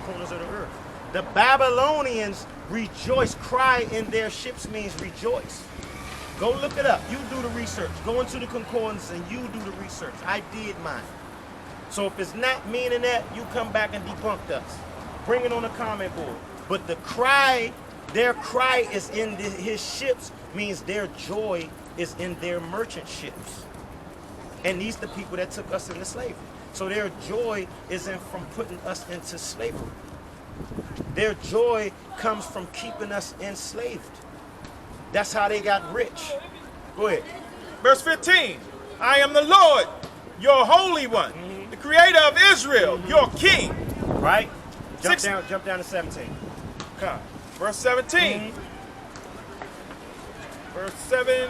corners of the earth. The Babylonians rejoice, cry in their ships means rejoice. Go look it up. You do the research. Go into the concordance and you do the research. I did mine. So if it's not meaning that, you come back and debunk us. Bring it on the comment board. But the cry, their cry is in his ships, means their joy is in their merchant ships. And these are the people that took us into slavery. So their joy isn't from putting us into slavery. Their joy comes from keeping us enslaved. That's how they got rich. Go ahead. Verse 15. I am the Lord, your Holy One, the Creator of Israel, your King. Right? Jump down to 17. Come. Verse 17. Verse 17.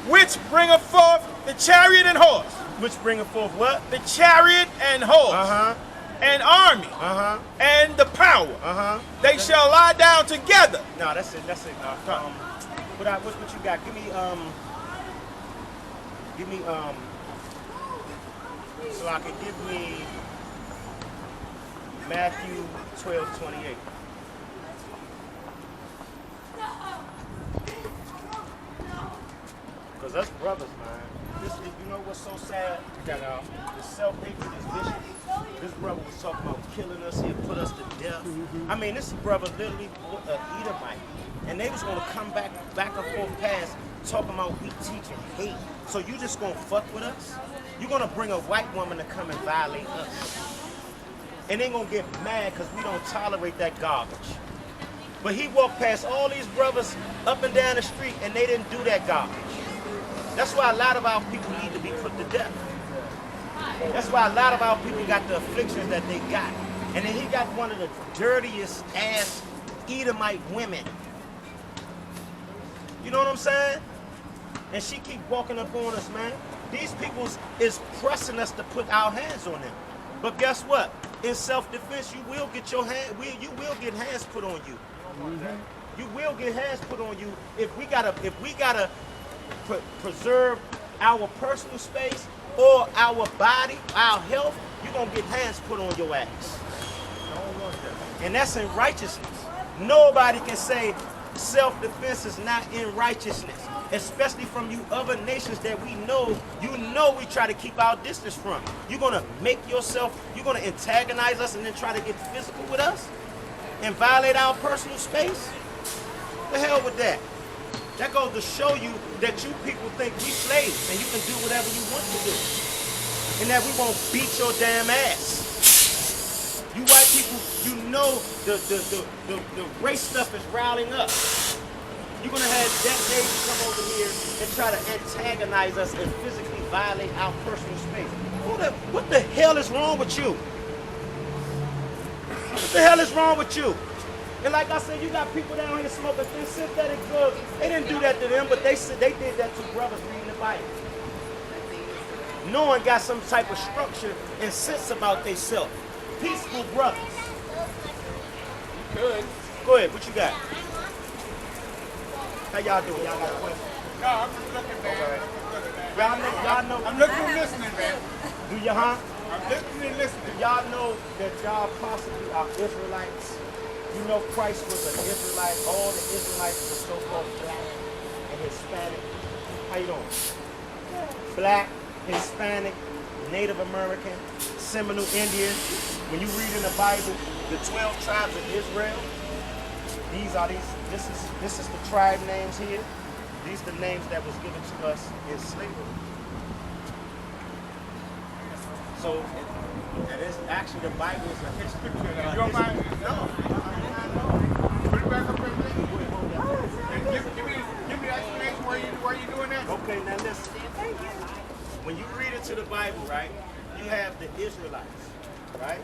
Which bringeth forth the chariot and horse. Which bringeth forth what? The chariot and horse. And army. And the power. They shall lie down together. No, that's it. That's it. What you got? Give me so I can give me Matthew 12:28. Because us brothers, man, this is, you know what's so sad? The self-hatred is vicious. This brother was talking about killing us, he'd put us to death. I mean, this brother literally an Edomite. And they was gonna come back and forth past talking about we teaching hate. So you just gonna fuck with us? You're gonna bring a white woman to come and violate us. And they gonna get mad because we don't tolerate that garbage. But he walked past all these brothers up and down the street and they didn't do that garbage. That's why a lot of our people need to be put to death. That's why a lot of our people got the afflictions that they got. And then he got one of the dirtiest ass Edomite women. You know what I'm saying? And she keep walking up on us, man. These people is pressing us to put our hands on them. But guess what? In self-defense, you will get your hand. You will get hands put on you. You will get hands put on you if we gotta preserve our personal space or our body, our health. You're gonna get hands put on your ass. And that's in righteousness. Nobody can say self-defense is not in righteousness, especially from you other nations that we know, we try to keep our distance from. You're gonna you're gonna antagonize us and then try to get physical with us and violate our personal space? The hell with that. That goes to show you that you people think we slaves and you can do whatever you want to do. And that we won't beat your damn ass. You white people, you know the race stuff is riling up. You're gonna have that nation come over here and try to antagonize us and physically violate our personal space. What the hell is wrong with you? What the hell is wrong with you? And like I said, you got people down here smoking thin synthetic drugs. They didn't do that to them, but they did that to brothers reading the Bible. No one got some type of structure and sense about themselves. Peaceful brothers. You could. Go ahead, what you got? How y'all doing? Y'all got a question? No, I'm just looking, man. Y'all know. I'm looking and listening, man. Do you, huh? I'm listening and listening. Y'all know that y'all possibly are Israelites. You know Christ was an Israelite. All the Israelites were so-called black and Hispanic. How you doing? Black, Hispanic, Native American, Seminole Indian. When you read in the Bible, the 12 tribes of Israel, this is the tribe names here. These are the names that was given to us in slavery. So, and it's actually the Bible is a history. You don't mind? No. Put it back up there, please. Give me the explanation why you doing that. Okay, now listen. When you read into the Bible, right, you have the Israelites, right?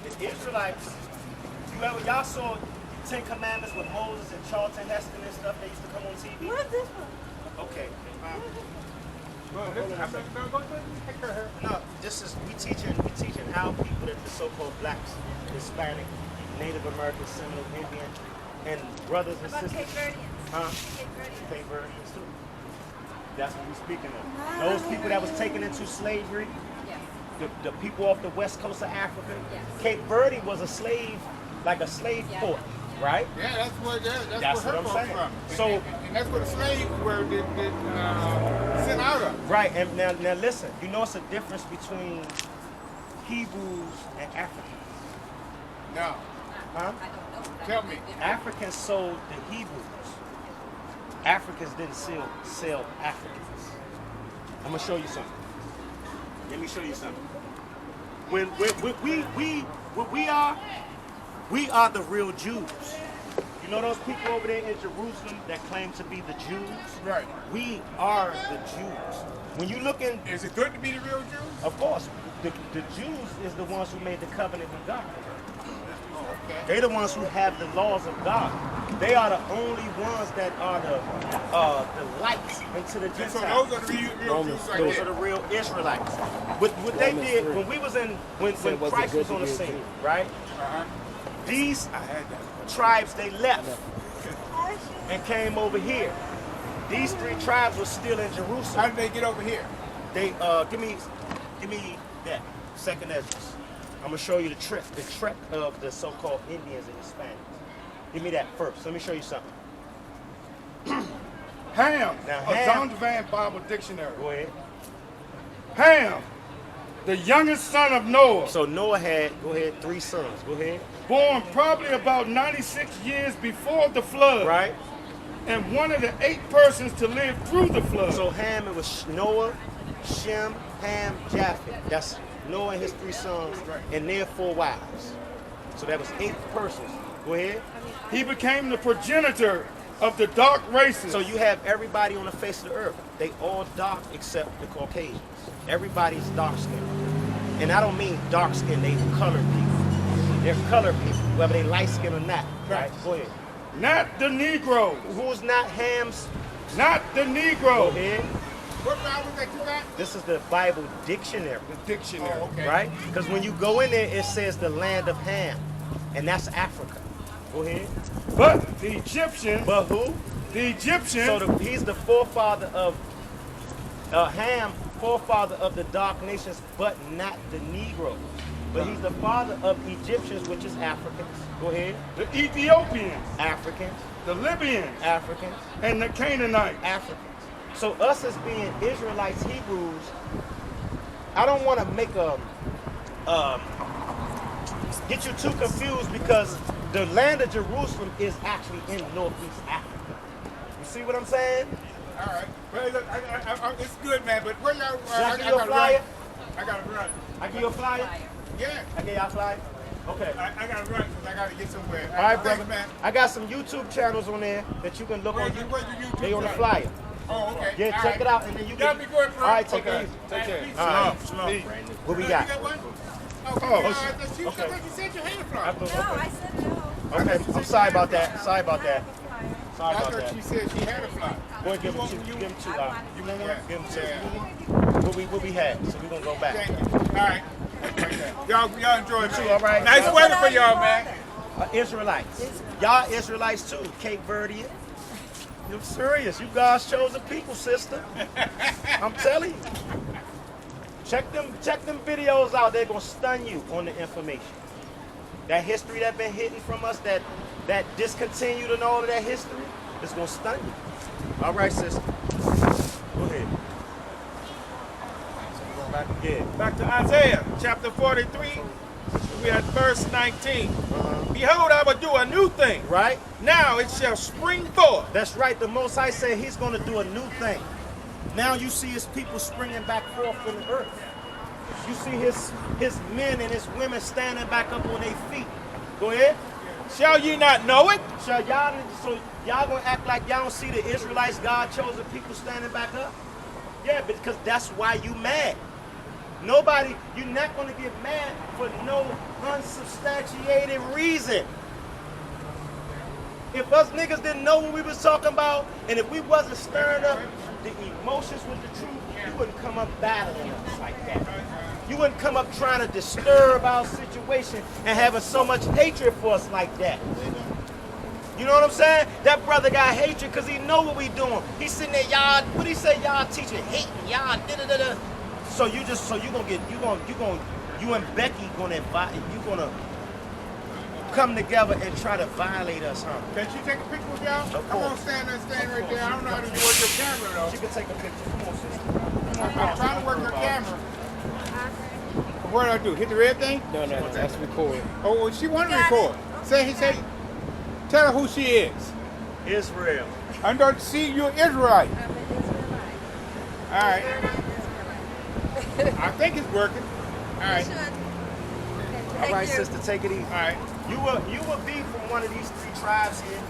The Israelites, y'all saw 10 Commandments with Moses and Charlton Heston and stuff that used to come on TV? What is this one? Okay. No, this is we teaching our people that the so-called blacks, Hispanic, Native American, Seminole Indian, and brothers and sisters. Cape Verdeans. Huh? Cape Verdeans too. That's what we're speaking of. Those people that was taken into slavery. Yes. the people off the west coast of Africa. Cape Verde was a slave, like a slave port, right? Yeah, that's where That's her what I'm folks saying. from. So, and that's where the slaves were sent out of. right, and now listen, you know it's a difference between Hebrews and Africans. No. Huh? Tell me. Africans sold the Hebrews. Africans didn't sell Africans. I'm gonna show you something. Let me show you something. When we are the real Jews. You know those people over there in Jerusalem that claim to be the Jews? Right. We are the Jews. When you look in, Is it good to be the real Jews? of course, the Jews is the ones who made the covenant with God. Oh, okay. They're the ones who have the laws of God. They are the only ones that are the lights into the And so Gentiles. those are the real Jews right Those there. are the real Israelites. What they did when we was in when Christ was on the scene, right? Uh-huh. These I had that. tribes they left and came over here. These 3 tribes were still in How Jerusalem. did they get over here? They give me that second Esdras. I'm gonna show you the trek of the so-called Indians and Hispanics. Give me that first. Let me show you something. Ham, Now, a Ham- Zondervan Bible Dictionary. Go ahead. Ham, the youngest son of Noah, So Noah had, go ahead, 3 sons. Go ahead. born probably about 96 years before the flood, Right? and one of the 8 persons to live through the flood. So Ham, it was Noah, Shem, Ham, Japheth. That's Noah and his 3 sons and their 4 wives. So that was 8 persons. Go ahead. He became the progenitor of the dark races. So you have everybody on the face of the earth. They all dark except the Caucasians. Everybody's dark skinned. And I don't mean dark skinned, they colored people. They're colored people, whether they light skinned or not. Right? Go ahead. not the Negro, Who's not Ham's? not the Go Negro. ahead. What Bible that you got? This is the Bible dictionary. The dictionary. Oh, okay. Right? Because when you go in there, it says the land of Ham. And that's Africa. Go ahead. But the Egyptians, But who? the Egyptians, So he's the forefather of Ham, forefather of the dark nations, but not the Negro. But he's the father of Egyptians, which is Africans. Go ahead. the Ethiopians, Africans, the Libyans, Africans, and the Canaanites. Africans. So us as being Israelites, Hebrews, I don't want to make get you too confused because the land of Jerusalem is actually in Northeast Africa. You see what I'm saying? All right. Well, look, it's good, man. But where y'all? Should I give you a flyer? I gotta run. I give you a flyer? Yeah. I give y'all a flyer? Okay. I gotta run because I gotta get somewhere. All right, Thanks, brother. man. I got some YouTube channels on there that you can look Where's on. your YouTube They on the channel? flyer. Oh, okay. Yeah, All check right. it out, and then you Y'all can. be good, bro. All right, take it Okay. easy. Take care. All right. Shalom. What we You got? got one? Oh, I thought you okay. said you had a I fly. thought- No, I said no. Okay, I'm sorry about that. Sorry about that. Sorry I about thought that. she said she had a fly. Go ahead, give him two. Give him two. You want one? Give him two. Yeah. What we had? So we gonna go back. Thank you. All right. Y'all enjoy it. too, all right. Nice weather for y'all, man. Israelites. Y'all Israelites too. Cape Verdean. I'm serious. You God's chosen people, sister. I'm telling you. Check them videos out. They're gonna stun you on the information. That history that been hidden from us, that discontinued and all of that history, it's gonna stun you. All right, sister. Go ahead. Back to Isaiah chapter 43. We at verse 19. Behold, I will do a new thing. Right? Now it shall spring forth. That's right. The Most High said He's gonna do a new thing. Now you see His people springing back forth in the earth. You see His men and His women standing back up on their feet. Go ahead. Shall ye not know it? So y'all gonna act like y'all don't see the Israelites, God chosen people standing back up? Yeah, because that's why you mad. You're not gonna get mad for no unsubstantiated reason. If us niggas didn't know what we was talking about, and if we wasn't stirring up the emotions with the truth, you wouldn't come up battling us like that. You wouldn't come up trying to disturb our situation and having so much hatred for us like that. You know what I'm saying? That brother got hatred because he know what we doing. He's sitting there, y'all, what he say, y'all teaching hate, y'all da-da-da-da. So you and Becky gonna come together and try to violate us, huh? Can she take a picture with y'all? Of Come on, course. stand right there. I don't know how to work your camera though. She can take a picture. Come on, sister. I'm trying to work her camera. What do I do? Hit the red thing? No, that's record. Oh, she want to record. Say, tell her who she is. Israel. I don't see you're Israelite. I'm an Israelite. All right. Israelite. I think it's working. All right. All right, sister, take it easy. All right. You will be from one of these three tribes here.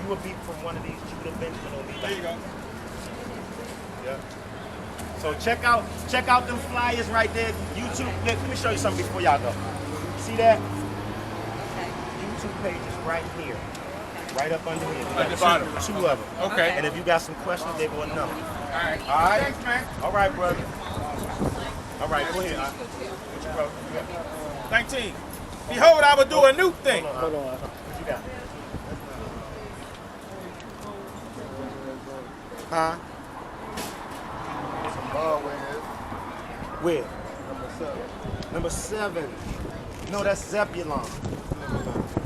You will be from one of these Judah, Benjamin, or Levi. There you go. Yeah. So check out them flyers right there. YouTube. Let me show you something before y'all go. See that? YouTube page is right here. Right up under here. At the bottom. Two of them. Okay. And if you got some questions, they will know. All right. All right. Thanks, man. All right, brother. All right, go ahead. What you, bro? 19. Behold, I will do a new thing. Hold on. What you got? Huh? Where? Number 7. No, that's Zebulon.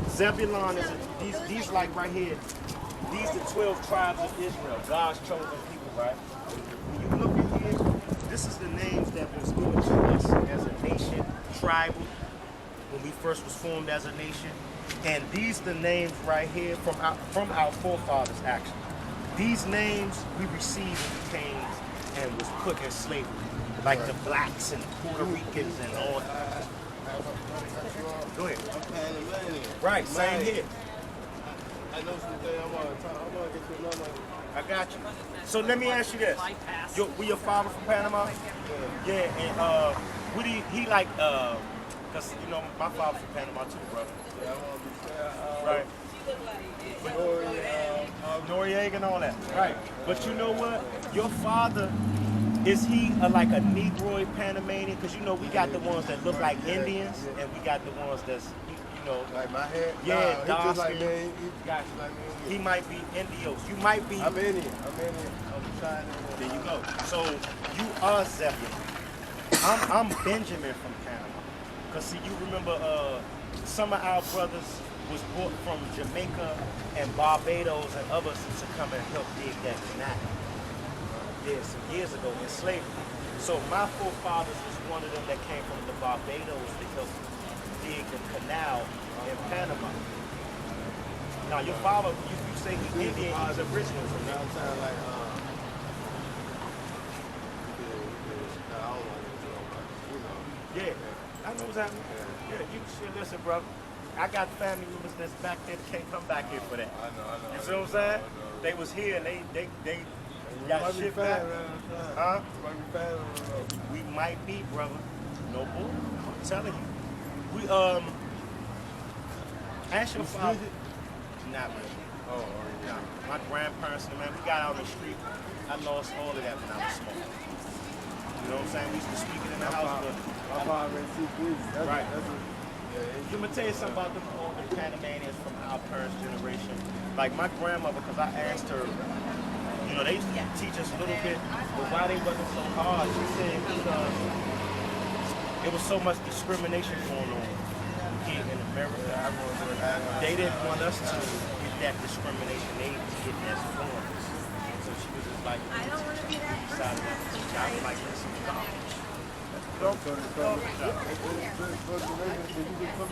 Zebulon is these like right here. These the 12 tribes of Israel, God's chosen people, right? When you look at here, this is the names that was given to us as a nation, tribal, when we first was formed as a nation. And these the names right here from our forefathers, actually. These names we received when we came and was put in slavery, like the blacks and Puerto Ricans and all that. Go ahead. Right, same here. I know something. I want to get you another. I got you. So let me ask you this. We your father from Panama? Yeah, and what do he like, because, you know, my father's from Panama too, brother. Yeah, I want to Right. Noriega and all that. Right. But you know what? Your father, is he like a Negroid Panamanian? Because, you know, we got the ones that look like Indians, and we got the ones that's, you know. like my head? Yeah, nah, dark he just like skin. me. Got you. Like me. He might be Indios. You might be. I'm Indian. I'm trying to. There you go. So you are Zebulon. I'm Benjamin from Panama. Cause see, you remember some of our brothers was brought from Jamaica and Barbados and others to come and help dig that canal. Yeah, some years ago in slavery. So my forefathers was one of them that came from the Barbados to help dig the canal in Panama. Now your father, you say he's Indian, he's original from there. I'm saying like Yeah, I know what's happening. Yeah, you should listen, brother. I got family members that's back there that can't come back here for that. I know. You see what I'm saying? They was here and they got shit back. Huh? We might be, brother. No bull. I'm telling you. We ask your father. Not really. Oh, no. My grandparents, man, we got out on the street. I lost all of that when I was small. You know what I'm saying? We used to speak it in the house. My father ran 2 police. Right. I'm gonna tell you something about the Panamanians from our parents' generation. Like my grandmother, because I asked her, you know, they used to teach us a little bit, but why they wasn't so hard? She said because there was so much discrimination going on here in America. They didn't want us to get that discrimination. They to get that form. So she was just like, I don't want to be that person. I was like, listen, stop. When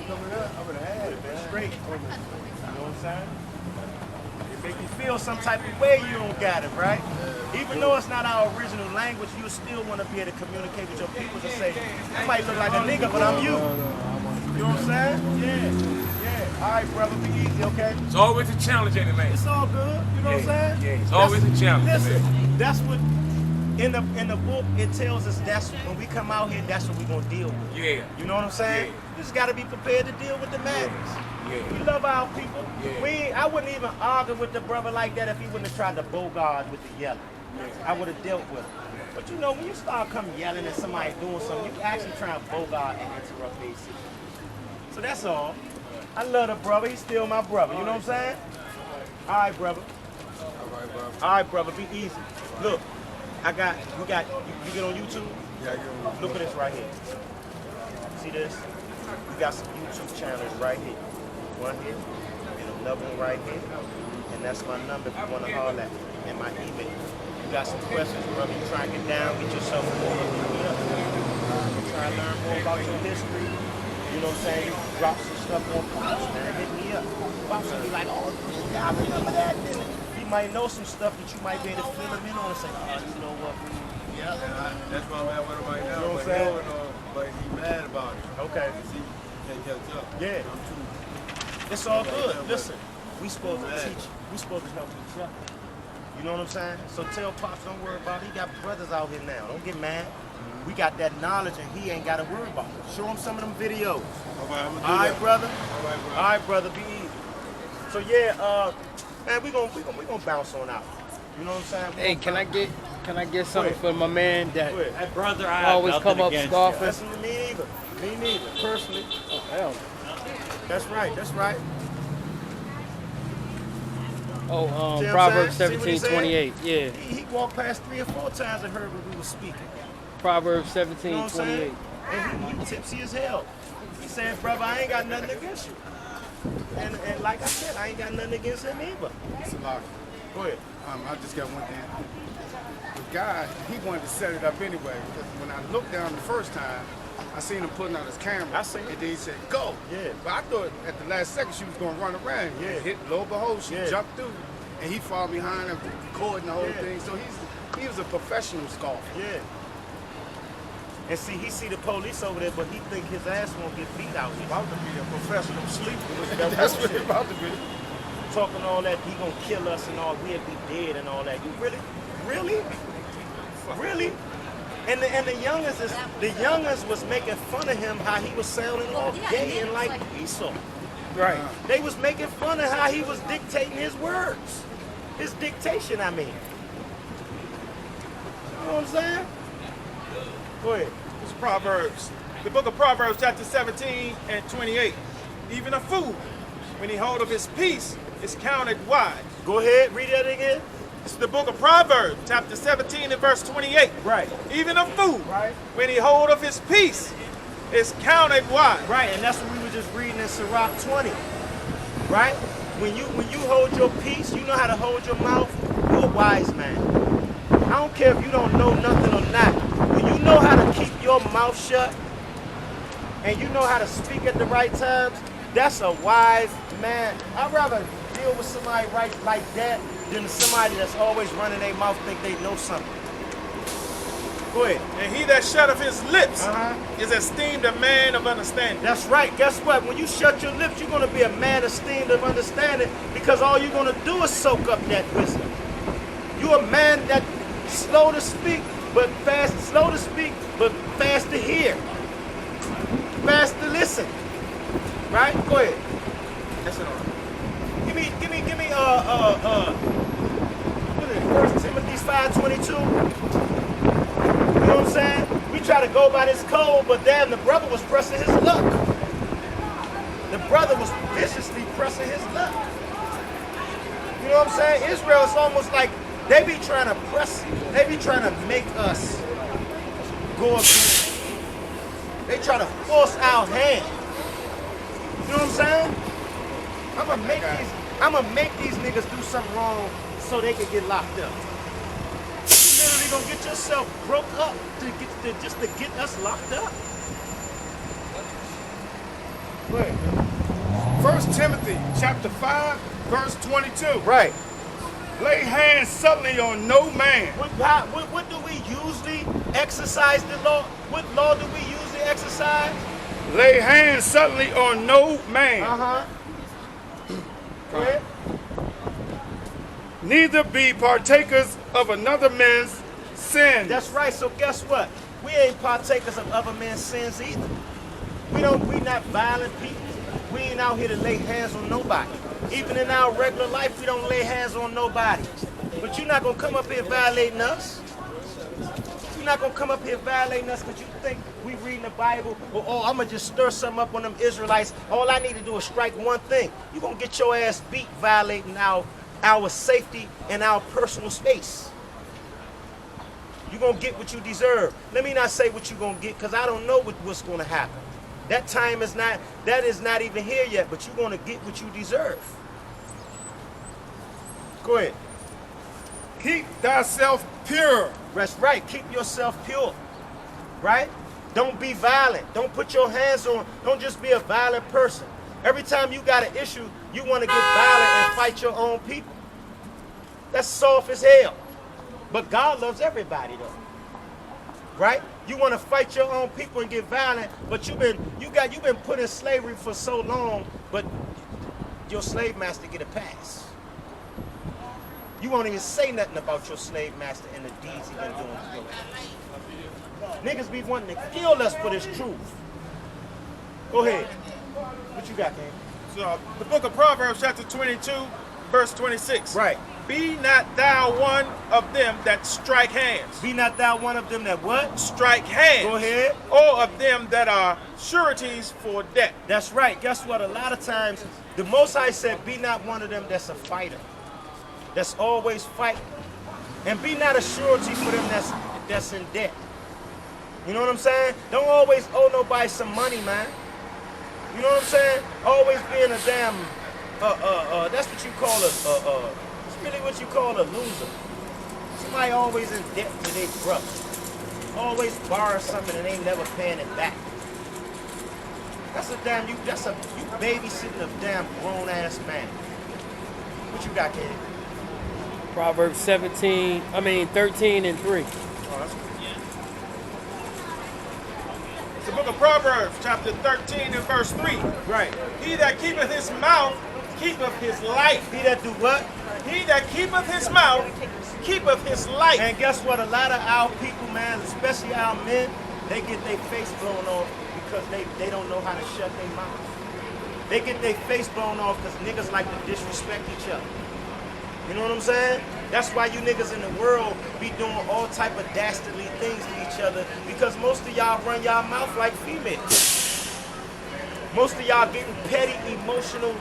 coming up, I would have had it, man. Straight. You know what I'm saying? It make you feel some type of way you don't got it, right? Even though it's not our original language, you still want to be able to communicate with your people to say, I might look like a nigga, but I'm you. You know what I'm saying? Yeah. All right, brother, be easy, okay? It's always a challenge, ain't it, man? It's all good. You know what I'm saying? Yeah, it's always a challenge. Listen, that's what in the book it tells us. That's when we come out here. That's what we're gonna deal with. Yeah. You know what I'm saying? Yeah. You just gotta be prepared to deal with the madness. Yeah. We love our people. Yeah. I wouldn't even argue with the brother like that if he wouldn't have tried to bogard with the yelling. I would have dealt with him. But you know, when you start coming yelling at somebody doing something, you actually try and bogard and interrupt their situation. So that's all. I love the brother. He's still my brother. You know what I'm saying? All right, brother. All right, brother. Be easy. Look, you get on YouTube? Look at this right here. See this? We got some YouTube channels right here. One here, and another one right here. And that's my number if you want to holler at me, and my email. You got some questions, brother. You trying to get down, get yourself more. Trying to learn more about your history. You know what I'm saying? You drop some stuff on Pops, man. Hit me up. Pops will be like, oh, yeah, I remember that. You might know some stuff that you might be able to fill him in on and say, oh, you know what? Yeah, that's why I'm at with him right now. You know what I'm saying? But he mad about it. Okay. He can't catch up. Yeah. I'm too. It's all good. Listen, we supposed to teach. We supposed to help each other. You know what I'm saying? So tell Pops, don't worry about it. He got brothers out here now. Don't get mad. We got that knowledge and he ain't got to worry about it. Show him some of them videos. All right, I'm gonna do All right, that. brother. All right, bro. All right, brother. Be easy. So yeah, man, we gonna bounce on out. You know what I'm saying? Hey, can I get something for my man that Go ahead. Hey, brother, I always have come nothing up against scoffing? you. Listen to me neither. Me neither. Personally. Oh, hell. That's right. That's right. Oh, See what I'm Proverbs saying? See what he 17:28. Yeah. He walked past 3 or 4 times and heard what we were speaking. Proverbs You know what I'm 17:28. saying? And he tipsy as hell. He said, brother, I ain't got nothing against you. And like I said, I ain't got nothing against him either. It's a lot. Go ahead. I just got one thing. The guy, he wanted to set it up anyway. Because when I looked down the first time, I seen him putting out his camera. I seen it. And then he said, go. Yeah. But I thought at the last second she was going to run around. Yeah. And hit, lo and behold, she Yeah. jumped through. And he followed behind him, recording the whole Yeah. thing. So he was a professional scoffer. Yeah. And see, he see the police over there, but he think his ass won't get beat out. He's about to be a professional sleeper. That's what it's about to be. Talking all that, he gonna kill us and all, we'll be dead and all that. You really? And the youngest was making fun of him how he was sounding all gay and like Esau. Right. They was making fun of how he was dictating his words. His dictation, I mean. You know what I'm saying? Go ahead. It's Proverbs. The book of Proverbs, chapter 17 and 28. Even a fool, when he hold of his peace, is counted wise. Go ahead, read that again. It's the book of Proverbs, chapter 17 and verse 28. Right. Even a fool, Right. when he hold of his peace, is counted wise. Right, and that's what we were just reading in Sirach 20. Right? When you hold your peace, you know how to hold your mouth, you're a wise man. I don't care if you don't know nothing or not. When you know how to keep your mouth shut and you know how to speak at the right times, that's a wise man. I'd rather deal with somebody right like that than somebody that's always running their mouth think they know something. Go ahead. And he that shutteth his lips Uh-huh. is esteemed a man of understanding. That's right. Guess what? When you shut your lips, you're going to be a man esteemed of understanding because all you're going to do is soak up that wisdom. You're a man that slow to speak, but fast to hear. Fast to listen. Right? Go ahead. That's it. Give me, what is it? 1 Timothy 5:22. You know what I'm saying? We try to go by this code, but damn, the brother was pressing his luck. The brother was viciously pressing his luck. You know what I'm saying? Israel is almost like they be trying to press, they be trying to make us go against. They try to force our hand. You know what I'm saying? I'm gonna make these niggas do something wrong so they can get locked up. You literally gonna get yourself broke up just to get us locked up. Go ahead. 1 Timothy chapter 5, verse 22. Right. Lay hands suddenly on no man. What do we usually exercise the law? What law do we usually exercise? Lay hands suddenly on no man. Uh-huh. Go ahead. Neither be partakers of another man's sins. That's right. So guess what? We ain't partakers of other men's sins either. We not violent people. We ain't out here to lay hands on nobody. Even in our regular life, we don't lay hands on nobody. But you're not gonna come up here violating us. You're not gonna come up here violating us because you think we reading the Bible or I'm gonna just stir something up on them Israelites. All I need to do is strike one thing. You're gonna get your ass beat violating our safety and our personal space. You're going to get what you deserve. Let me not say what you're going to get because I don't know what's going to happen. That time is not even here yet, but you're going to get what you deserve. Go ahead. Keep thyself pure. That's right. Keep yourself pure. Right? Don't be violent. Don't put your hands on. Don't just be a violent person. Every time you got an issue, you want to get violent and fight your own people. That's soft as hell. But God loves everybody though. Right? You want to fight your own people and get violent, but you've been put in slavery for so long, but your slave master get a pass. You won't even say nothing about your slave master and the deeds he been doing to your ass. Niggas be wanting to kill us for this truth. Go ahead. What you got, man? So, the book of Proverbs, chapter 22, verse 26. Right. Be not thou one of them that strike hands. Be not thou one of them that what? Strike hands. Go ahead. Or of them that are sureties for debt. That's right. Guess what? A lot of times, the Most High said, be not one of them that's a fighter. That's always fighting. And be not a surety for them that's in debt. You know what I'm saying? Don't always owe nobody some money, man. You know what I'm saying? Always being a damn, that's what you call it's really what you call a loser. Somebody always in debt to their brother. Always borrow something and they never paying it back. You babysitting a damn grown ass man. What you got, kid? Proverbs 13 and 3. It's the book of Proverbs, chapter 13 and verse 3. Right. He that keepeth his mouth keepeth his life. He that do what? He that keepeth his mouth keepeth his life. And guess what? A lot of our people, man, especially our men, they get their face blown off because they don't know how to shut their mouth. They get their face blown off because niggas like to disrespect each other. You know what I'm saying? That's why you niggas in the world be doing all type of dastardly things to each other because most of y'all run y'all mouth like females. Most of y'all getting petty, emotional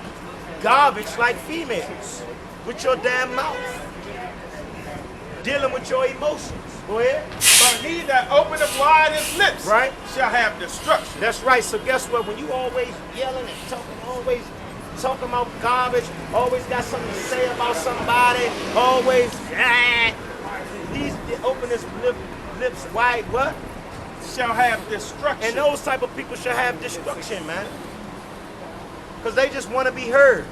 garbage like females with your damn mouth. Dealing with your emotions. Go ahead. But he that openeth wide his lips Right. shall have destruction. That's right. So guess what? When you always yelling and talking about garbage, always got something to say about somebody, always, they open his lips wide, what? Shall have destruction. And those type of people should have destruction, man. Because they just want to be heard,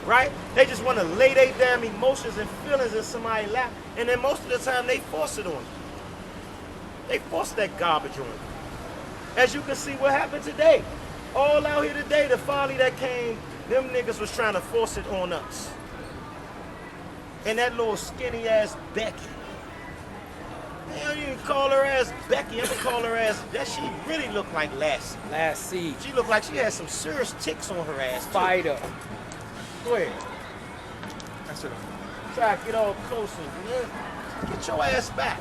right? They just want to lay their damn emotions and feelings in somebody's lap, and then most of the time they force it on you. They force that garbage on you. As you can see what happened today. All out here today, the folly that came, them niggas was trying to force it on us. And that little skinny ass Becky. Man, you can call her ass Becky. I'm gonna call her ass, that she really looked like Lassie. Lassie. She looked like she had some serious ticks on her ass. Too. Fighter. Go ahead. That's it. Try to get all closer. Man. Get your ass back.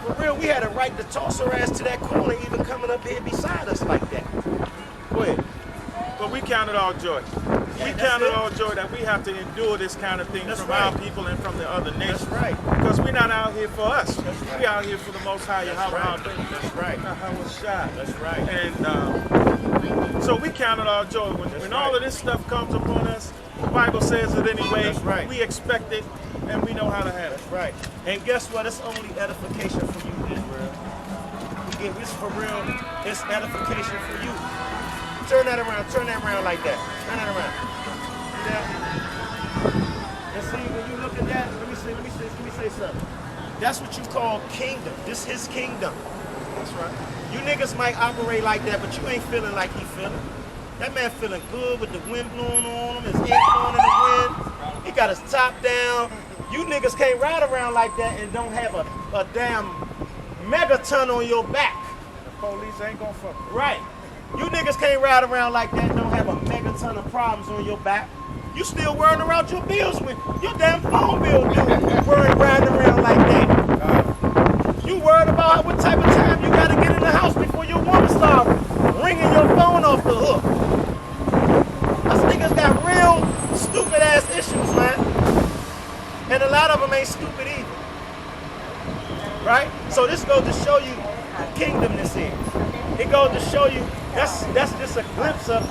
For real, we had a right to toss her ass to that corner, even coming up here beside us like that. Go ahead. But we count it all joy. Yeah, We that's count it it. all joy that we have to endure this kind of thing That's from right. our people and from the other nations. That's right. Because we're not out here for us. That's right. We're out here for the Most High That's Yahweh. right. That's right. That's That's right. And so we count it all joy. When all right. of this stuff comes upon us, the Bible says it anyway. That's right. We expect it and we know how to handle it. That's right. And guess what? It's only edification for you, Israel. Again, this for real. It's edification for you. Turn that around. Turn that around like that. Turn that around. See that? And see, when you look at that, let me say something. That's what you call kingdom. This his kingdom. That's right. You niggas might operate like that, but you ain't feeling like he feeling. That man feeling good with the wind blowing on him, his head blowing in the wind. He got his top down. You niggas can't ride around like that and don't have a damn megaton on your back. The police ain't gonna fuck with Right. You niggas can't ride around like that and don't have a megaton of problems on your back. You still worrying around your bills when your damn phone bill due. Riding around like that. You worried about what type of time you gotta get in the house before your woman start ringing your phone off the hook. Us niggas got real stupid ass issues, man. And a lot of them ain't stupid either. So this goes to show you the kingdom this is. It goes to show you that's just a glimpse of